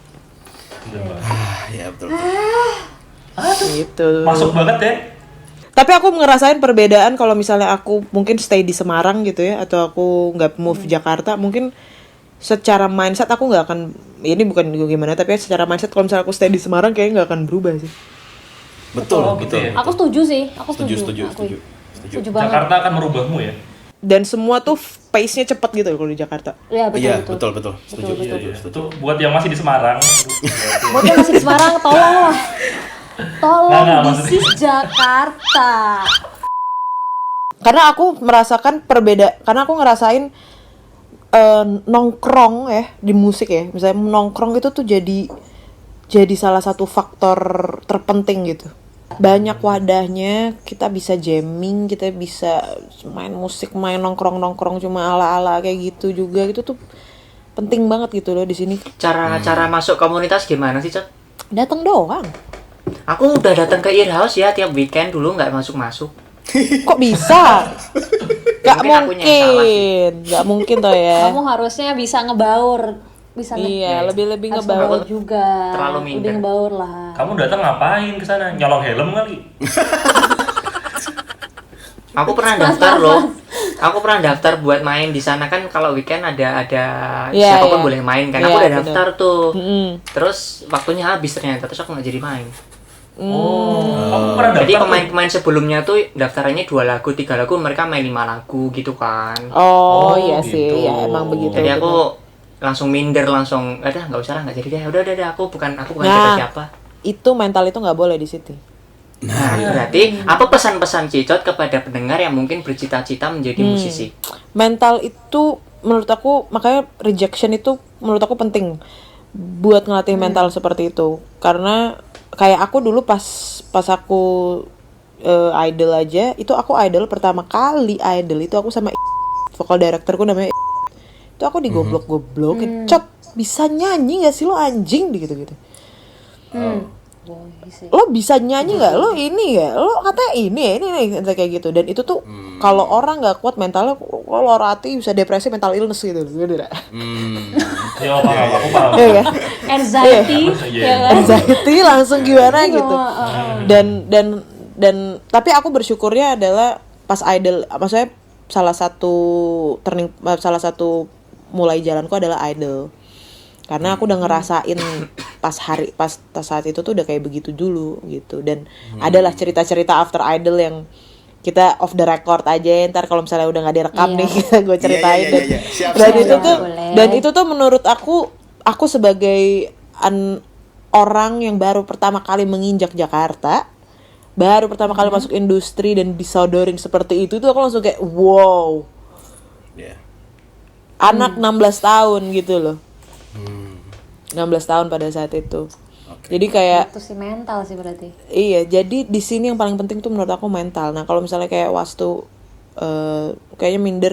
S7: Ya betul.
S1: Gitu.
S5: Masuk banget ya.
S1: Tapi aku ngerasain perbedaan kalau misalnya aku mungkin stay di Semarang gitu ya, atau aku nggak move Jakarta, mungkin secara mindset aku nggak akan, ini bukan gimana, tapi secara mindset kalau misalnya aku stay di Semarang kayaknya nggak akan berubah sih.
S7: Betul.
S5: ya.
S3: Aku setuju sih. Aku setuju. Setuju banget.
S5: Jakarta akan merubahmu ya.
S1: Dan semua tuh pace-nya cepet gitu kalau di Jakarta.
S3: Iya,
S7: Iya,
S3: betul.
S7: betul. Setuju.
S5: Itu buat yang masih di Semarang.
S3: Buat yang masih di Semarang, tolonglah. Tolong,
S5: Nggak,
S3: this is Jakarta.
S1: Karena aku merasakan karena aku ngerasain nongkrong ya di musik ya, misalnya nongkrong itu tuh jadi salah satu faktor terpenting gitu. Banyak wadahnya, kita bisa jamming, kita bisa main musik, main nongkrong cuma ala-ala kayak gitu juga, itu tuh penting banget gitu loh di sini.
S6: Cara masuk komunitas gimana sih, Cot?
S1: Datang doang.
S6: Aku udah datang ke Earhouse ya tiap weekend, dulu nggak masuk.
S1: Kok bisa? Gak
S6: Mungkin akunya yang salah
S1: mungkin, gak mungkin toh ya.
S3: Kamu harusnya bisa ngebaur, bisa
S1: Iya, lebih
S3: harus
S1: ngebawa.
S3: ngebaur juga.
S6: Terlalu minder.
S3: Lebih ngebaur lah.
S5: Kamu datang ngapain ke sana? Nyolong helm kali?
S6: Aku pernah daftar loh. Aku pernah daftar buat main di sana kan, kalau weekend ada
S1: Iya,
S6: siapapun
S1: iya.
S6: boleh main kan.
S1: Iya,
S6: Aku udah
S1: bener.
S6: daftar tuh.
S1: Mm-mm.
S6: Terus waktunya habis ternyata, terus aku nggak jadi main.
S5: Oh, kamu pernah daftar
S6: Jadi
S5: tuh?
S6: pemain-pemain sebelumnya tuh daftarannya 2 lagu, 3 lagu, mereka main 5 lagu gitu kan.
S1: Oh,
S5: Oh,
S1: iya
S5: gitu.
S1: sih, ya emang begitu.
S6: Jadi
S1: bener.
S6: aku langsung minder, langsung nggak usah lah, nggak jadi deh. Udah, aku bukan
S1: Nah.
S6: siapa.
S1: Itu mental itu nggak boleh di situ.
S6: Nah, berarti apa pesan-pesan Cicot kepada pendengar yang mungkin bercita-cita menjadi musisi?
S1: Mental itu menurut aku, makanya rejection itu menurut aku penting buat ngelatih mental seperti itu. Karena kayak aku dulu pas aku idol aja, itu aku idol pertama kali idol itu aku sama vokal directorku namanya itu aku digoblok-goblokin. Cot, bisa nyanyi gak sih lo anjing gitu-gitu. Lo bisa nyanyi nggak, lo ini nggak, lo katanya ini kayak gitu. Dan itu tuh kalau orang nggak kuat mentalnya, kalau rati bisa depresi, mental illness gitu nggak?
S5: Ya, paham, aku paham.
S1: Iya kan?
S3: Anxiety,
S5: Iya.
S3: ya kan?
S1: Anxiety langsung gimana
S3: Iya,
S1: gitu. Dan tapi aku bersyukurnya adalah pas idol, maksudnya salah satu mulai jalanku adalah idol. Karena aku udah ngerasain pas saat itu tuh udah kayak begitu dulu gitu. Dan adalah cerita-cerita after idol yang kita off the record aja, ntar kalau misalnya udah nggak direkam
S3: Iya.
S1: nih gue ceritain.
S7: Iya. Siap,
S1: Dan
S7: siap,
S1: itu
S7: siap.
S1: tuh
S3: Boleh.
S1: dan itu tuh menurut aku sebagai orang yang baru pertama kali menginjak Jakarta, baru pertama kali masuk industri dan disodorin seperti itu tuh aku langsung kayak wow,
S7: Iya.
S1: anak 16 tahun gitu loh. 16 tahun pada saat itu. Jadi kayak
S3: Itu sih mental sih berarti.
S1: iya, jadi di sini yang paling penting tuh menurut aku mental. Nah, kalau misalnya kayak Wastu kayaknya minder.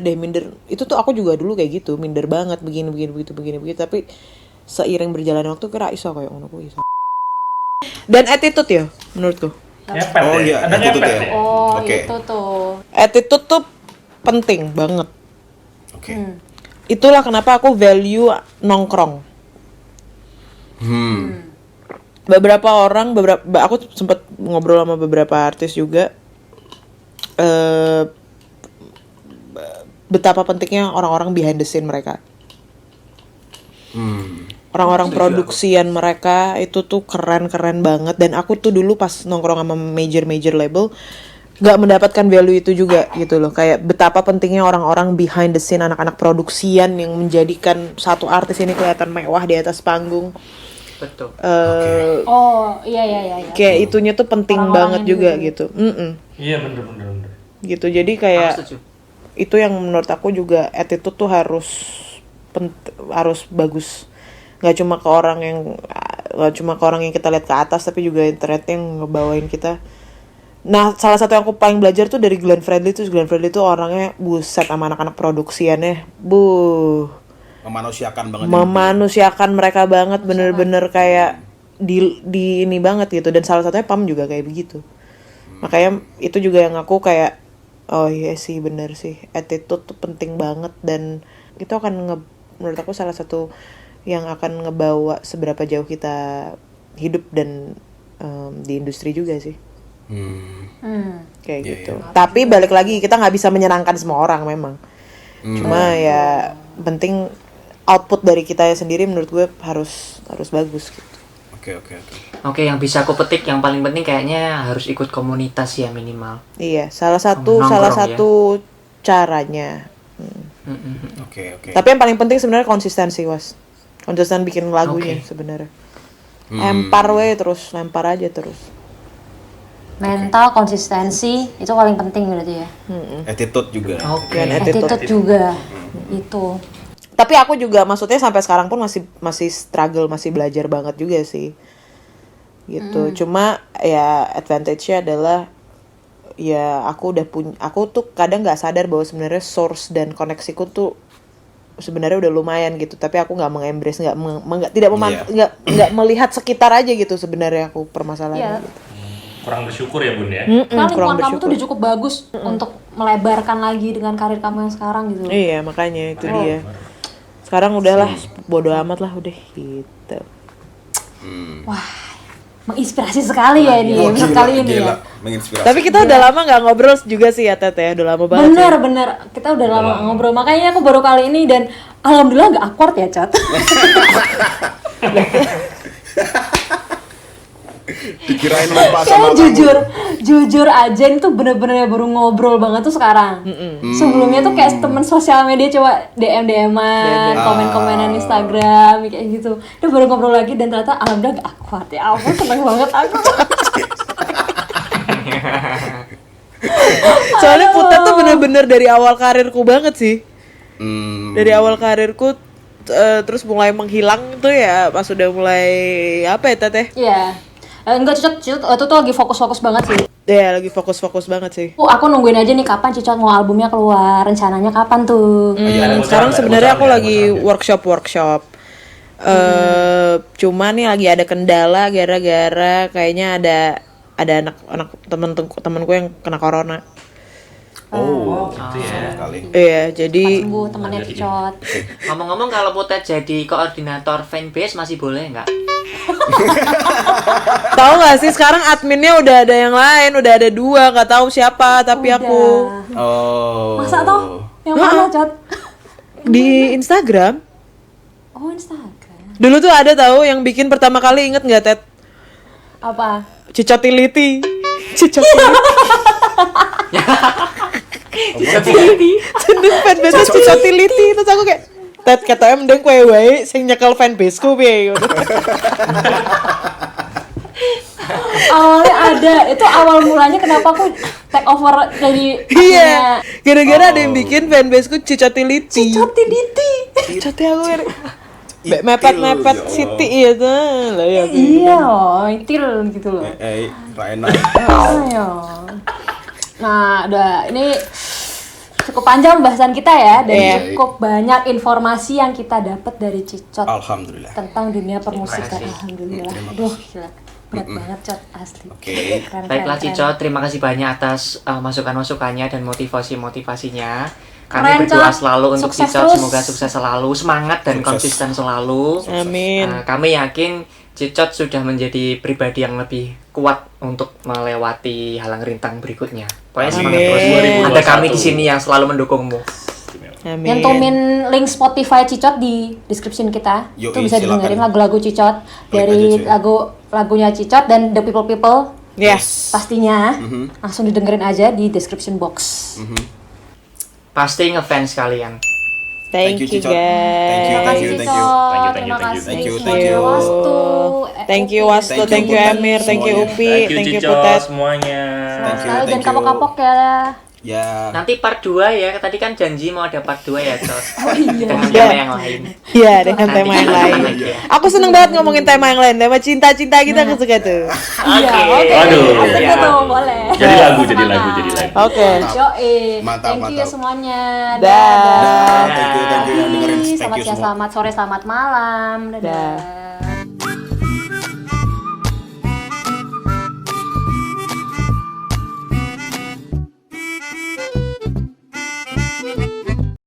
S1: Itu tuh aku juga dulu kayak gitu, minder banget begini begitu. Tapi seiring berjalannya waktu kira iso kayak ngono kuwi iso. Dan attitude ya menurutku.
S5: Ngepet
S7: Oh
S5: ya?
S7: iya,
S5: Ada
S7: attitude
S5: ngepet
S7: ya.
S5: ya?
S3: Oh,
S7: Oke.
S3: itu tuh.
S1: Attitude tuh penting banget.
S7: Oke.
S1: Itulah kenapa aku value nongkrong. Aku sempat ngobrol sama beberapa artis juga, betapa pentingnya orang-orang behind the scene mereka. Orang-orang produksian mereka itu tuh keren banget. Dan aku tuh dulu pas nongkrong sama major label gak mendapatkan value itu juga gitu loh. Kayak betapa pentingnya orang-orang behind the scene, anak-anak produksian yang menjadikan satu artis ini kelihatan mewah di atas panggung.
S6: Betul.
S3: Oh, iya.
S1: Kayak itunya tuh penting
S3: Orang-orangnya
S1: banget juga
S3: dulu.
S1: gitu.
S5: Iya, bener.
S1: Gitu. Jadi
S6: Aku
S1: kayak
S6: setuju.
S1: itu yang menurut aku juga attitude tuh harus bagus. Gak cuma ke orang yang kita lihat ke atas, tapi juga internet yang ngebawain kita. Nah, salah satu yang aku paling belajar tuh dari Glenn Fredly tuh orangnya buset sama anak-anak produksiannya. Memanusiakan mereka banget, bener-bener kayak di ini banget gitu. Dan salah satunya Pam juga kayak begitu. Makanya itu juga yang aku kayak oh iya sih, bener sih, attitude tuh penting banget. Dan itu akan menurut aku salah satu yang akan ngebawa seberapa jauh kita hidup dan di industri juga sih. Kayak gitu. Tapi balik lagi, kita nggak bisa menyenangkan semua orang memang. Cuma ya penting output dari kita sendiri menurut gue harus bagus gitu.
S6: Oke, yang bisa aku petik yang paling penting kayaknya harus ikut komunitas ya minimal.
S1: Iya, salah satu caranya.
S7: Oke.
S1: Tapi yang paling penting sebenarnya konsistensi, Was. Konsisten bikin lagunya sebenarnya. Lempar aja terus.
S3: Mental, konsistensi itu paling penting berarti ya.
S7: Attitude juga.
S6: Oke.
S1: Dan
S3: Attitude juga. Itu.
S1: Tapi aku juga maksudnya sampai sekarang pun masih struggle, masih belajar banget juga sih. Gitu. Cuma ya advantage-nya adalah ya aku tuh kadang nggak sadar bahwa sebenarnya source dan koneksiku tuh sebenarnya udah lumayan gitu, tapi aku nggak mengembrace, nggak melihat sekitar aja gitu sebenarnya aku permasalahannya.
S3: Iya.
S1: Gitu.
S5: Kurang bersyukur ya Bun ya.
S3: Karena
S1: kurang
S3: lingkungan kamu tuh
S1: bersyukur.
S3: udah cukup bagus untuk melebarkan lagi dengan karir kamu yang sekarang gitu.
S1: Iya makanya itu dia. Sekarang udahlah bodo amat lah udah gitu.
S3: Wah, menginspirasi sekali ya ini episode kali ini ya.
S7: Menginspirasi.
S1: Tapi kita udah lama nggak ngobrol juga sih ya Tete, udah lama banget.
S3: Bener, kita udah lama ngobrol, makanya aku baru kali ini dan alhamdulillah gak awkward ya, Cat.
S7: Dikirain lupa
S3: Kayak
S7: sama
S3: jujur aja itu bener-bener baru ngobrol banget tuh sekarang. Sebelumnya tuh kayak temen sosial media coba DM-an, komen-komenan Instagram kayak gitu. Udah baru ngobrol lagi dan ternyata alhamdulillah gak awkward ya. Ampun seneng banget aku.
S1: Soalnya Putet tuh bener-bener dari awal karirku banget sih. Dari awal karirku terus mulai menghilang tuh ya pas udah mulai apa ya Teteh?
S3: Iya. Enggak Cicot itu tuh lagi fokus-fokus banget sih.
S1: Ya lagi fokus-fokus banget sih.
S3: Aku nungguin aja nih kapan Cicot mau albumnya keluar, rencananya kapan tuh?
S1: Sekarang sebenarnya aku lagi workshop. Cuma nih lagi ada kendala gara-gara kayaknya ada anak temenku yang kena corona.
S7: Oh,
S5: gitu ya.
S7: sekali.
S1: Iya, jadi
S3: Sembuh temannya Cicot.
S6: Ngomong-ngomong kalau Putet jadi koordinator fanbase masih boleh nggak?
S1: tahu nggak sih sekarang adminnya udah ada yang lain, udah ada 2, nggak tahu siapa tapi
S3: Udah.
S1: aku
S7: Oh.
S3: Masa toh? Yang mana, Cot?
S1: di Instagram.
S3: Oh, Instagram.
S1: Dulu tuh ada tahu yang bikin pertama kali, inget nggak Ted?
S3: Apa?
S1: Cicotility. Cenderung fanbase Cicotility. Terus aku kayak Ted kata mending kue wae sing nyekel fanbase-ku piye.
S3: Awalnya ada, itu awal mulanya kenapa aku take over dari
S1: Iya, gara-gara ada yang bikin fanbase-ku Cicotility.
S3: Cicotility.
S1: Cicotility aku kayak mepet Siti iya tuh. Lah ya.
S3: Iya, loh, itil gitu loh.
S7: Raina.
S3: Ayo. Nah, udah ini cukup panjang bahasan kita ya dan
S1: Iya.
S3: cukup banyak informasi yang kita dapat dari Cicot
S7: Alhamdulillah.
S3: tentang dunia permusikan.
S6: Terima kasih.
S3: Alhamdulillah. Aduh, gila. Berat banget, Cot, asli.
S7: Oke.
S3: Keren,
S6: Baiklah
S3: keren,
S6: Cicot, terima kasih banyak atas masukan-masukannya dan motivasi-motivasinya. Kami
S3: Keren,
S6: berdoa
S3: Cot.
S6: selalu untuk
S3: Sukses
S6: Cicot,
S3: terus.
S6: semoga sukses selalu, semangat dan
S7: Sukses.
S6: konsisten selalu.
S1: Amin.
S6: Kami yakin Cicot sudah menjadi pribadi yang lebih kuat untuk melewati halang rintang berikutnya. Pokoknya semangat
S1: Amin.
S6: terus.
S5: 2021.
S6: Ada kami di sini yang selalu mendukungmu.
S1: Amin.
S3: Nyantumin link Spotify Cicot di description kita.
S7: Yoi,
S3: Itu bisa
S7: silakan.
S3: didengerin lagu-lagu Cicot
S7: Klik
S3: dari
S7: aja, cuy.
S3: lagunya Cicot dan The People People
S1: Yes.
S3: pastinya. Langsung didengerin aja di description box.
S6: Pasti ngefans kalian.
S1: Thank you
S7: Cicot.
S1: guys.
S7: Thank you.
S3: Cicot. Terima kasih.
S7: Thank you.
S3: Wastu.
S1: Thank you Wastu,
S7: Thank you,
S1: thank you
S7: Putet,
S1: Emir, thank you
S7: semuanya.
S1: Upi, thank you
S5: Cicot
S1: Putet.
S5: semuanya.
S7: Thank you,
S3: Dan
S7: thank you.
S3: kapok-kapok ya.
S7: Ya.
S6: Nanti part 2 ya, tadi kan janji mau ada part 2 ya, Cot. Dengan
S1: Iya.
S6: tema yang lain.
S1: Iya, dengan
S6: Nanti
S1: tema yang
S6: kita
S1: lain.
S6: akan lagi ya.
S1: Aku seneng banget ngomongin tema yang lain, tema cinta-cinta kita aku suka tuh.
S3: Iya, oke.
S5: Waduh.
S3: Asik
S6: Iya.
S3: tuh, boleh.
S5: Jadi lagu, jadi lagu.
S1: Oke.
S3: Yoi.
S7: Mantap,
S3: Thank you ya
S7: mantap.
S3: semuanya.
S1: Dah.
S7: Thank you yang dengerin. Thank
S3: Selamat
S7: you
S3: siang,
S7: semua.
S3: selamat sore, selamat malam. Dadah.
S1: Dah.